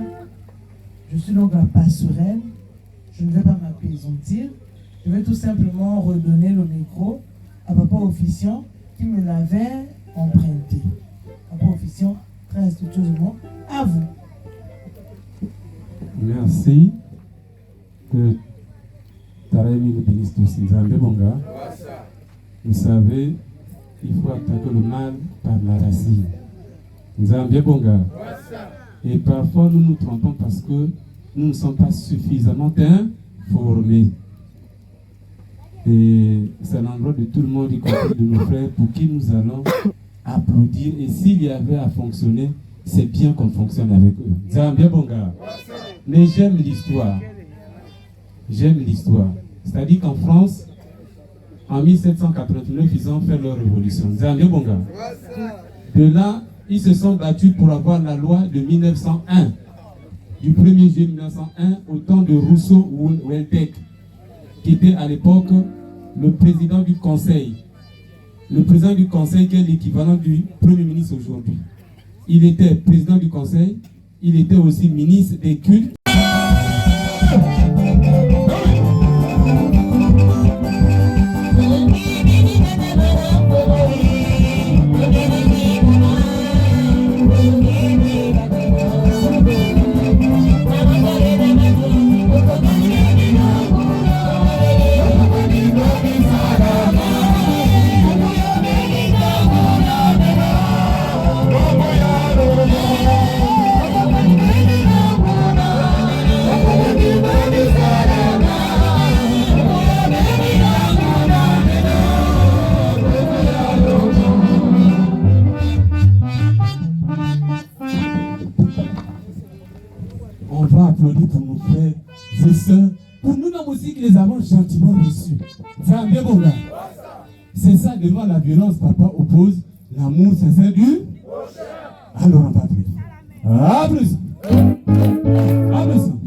Je suis donc la passerelle. Je ne vais pas m'apaisantir. Je vais tout simplement redonner le micro à Papa Officiant qui me l'avait emprunté. Papa Officiant, reste toujours à vous. Merci. Que Taraimi nous bénisse tous. Nzambe Bonga. Vous savez, il faut attaquer le mal par la racine. Nzambe Bonga. Et parfois nous nous trompons parce que nous ne sommes pas suffisamment informés. Et c'est l'endroit de tout le monde, y compris de nos frères, pour qui nous allons applaudir. Et s'il y avait à fonctionner, c'est bien qu'on fonctionne avec eux. Nzambe Bonga. Mais j'aime l'histoire. J'aime l'histoire. C'est-à-dire qu'en France, en 1789, ils ont fait leur révolution. Nzambe Bonga. De là, ils se sont battus pour avoir la loi de 1901. Du 1er juillet 1901 au temps de Rousseau-Welbeck, qui était à l'époque le président du Conseil. Le président du Conseil qui est l'équivalent du Premier ministre aujourd'hui. Il était président du Conseil, il était aussi ministre des cultes. On va applaudir pour nos frères et sœurs. Pour nous même aussi que les avons gentiment reçus. C'est ça, devant la violence, papa oppose l'amour sincère du prochain. Alors on va applaudir. Applaudissons. Applaudissons.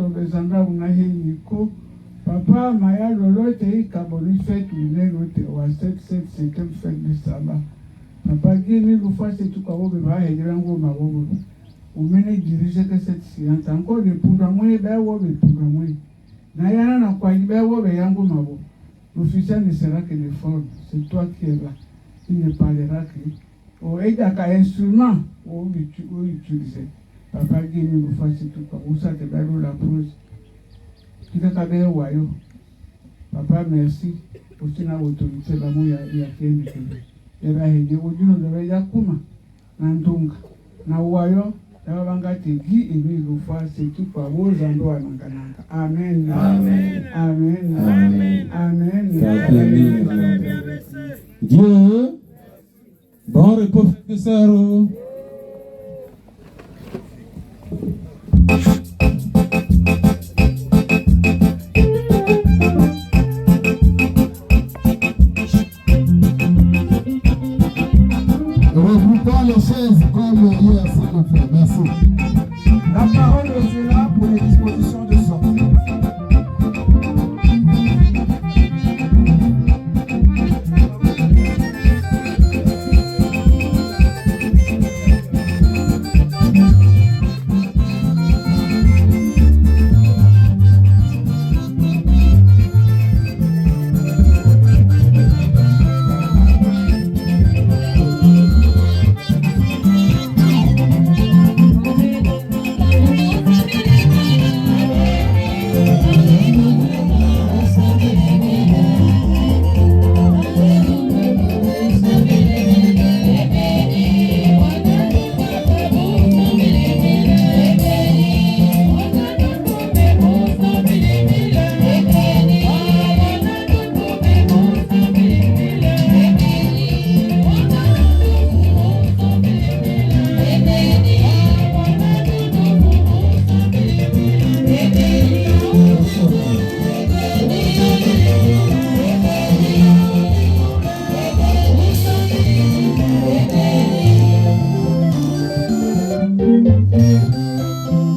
bezanga unahi niko papa maya lolote ikaboni fête minerote wa 7 fête de Saba papa gini lufasi tukabobe bahegera ngo mabobo umene dirige que cette science encore de programme ba wobe programme na yana na kwa ba wobe yango mabo l'officiel ne sera que de forme c'est toi qui es là il ne parlera que o eda ka instrument o utiliser papa gini lufasi tukabusa te ba la prose kita kabe wayo papa merci aussi na autorité la moya ya kendi kebe era hege ojuno de ya kuma na ndunga na wayo ya bangati gi emi lufasi tukabuza ndo anangananga amen amen amen amen amen. Dieu, bon repos professeur. Regroupons les chaises comme hier, s'il vous plaît. Merci. La parole est là pour les dispositions de sortie.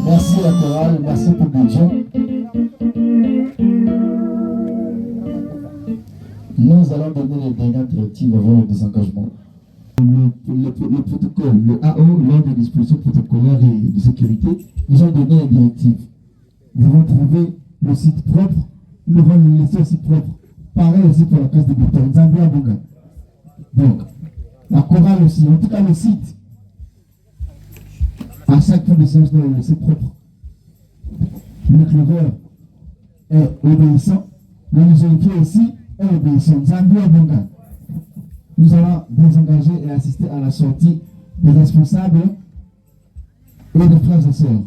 Merci la chorale, merci pour le budget. Nous allons donner les dernières directives avant le désengagement. Le protocole, le AO, l'ordre des dispositions protocolaires et de sécurité, nous ont donné les directives. Nous avons trouvé le site propre, nous devons le laisser aussi propre. Pareil aussi pour la case des buteurs, Zambia Bonga. Donc, la chorale aussi, en tout cas le site. À chaque fin de séance, nous le laisser propre. L'éclaireur est obéissant, le miséricordieux aussi est obéissant. Zambia Bonga. Nous allons désengager et assister à la sortie des responsables et des frères et sœurs.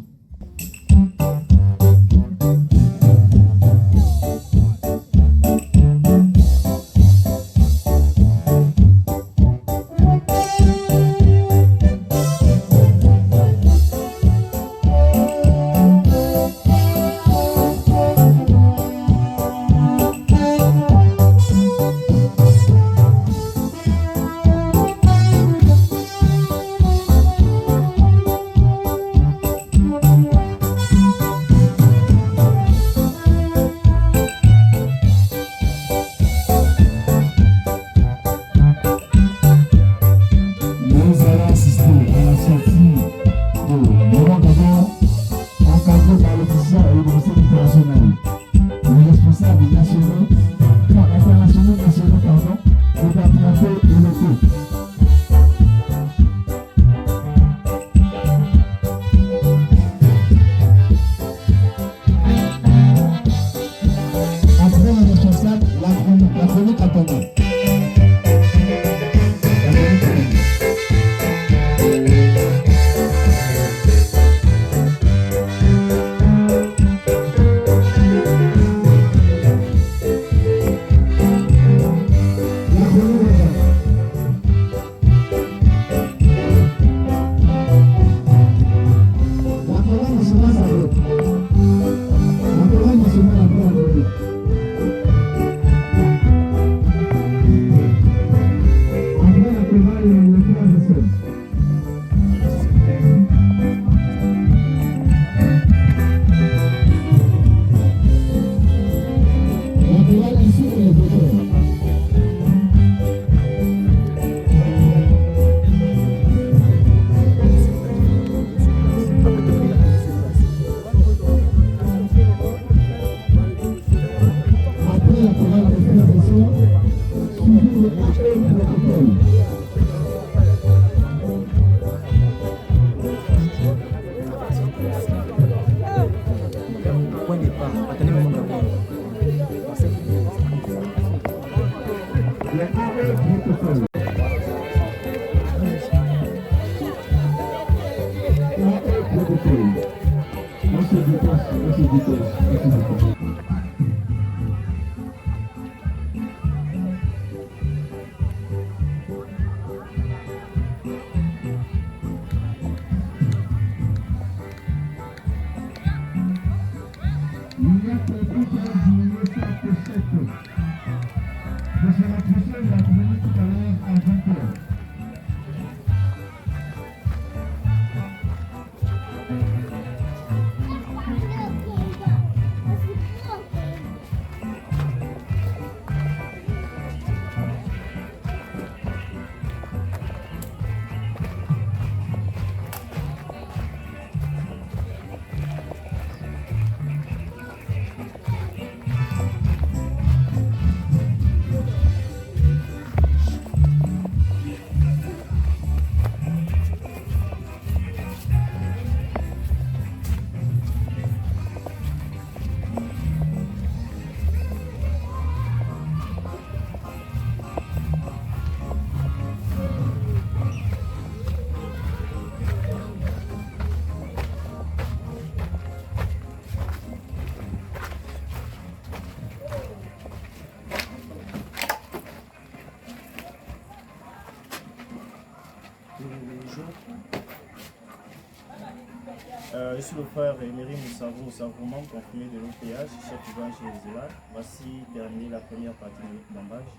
Je suis le frère Emery Moussavou, sacrement confirmé de l'OPH, chef évangile Zéla. Voici terminé la première partie de notre bambage.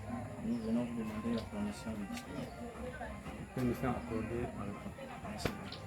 Nous venons vous demander la permission de discuter. Permission accordée à la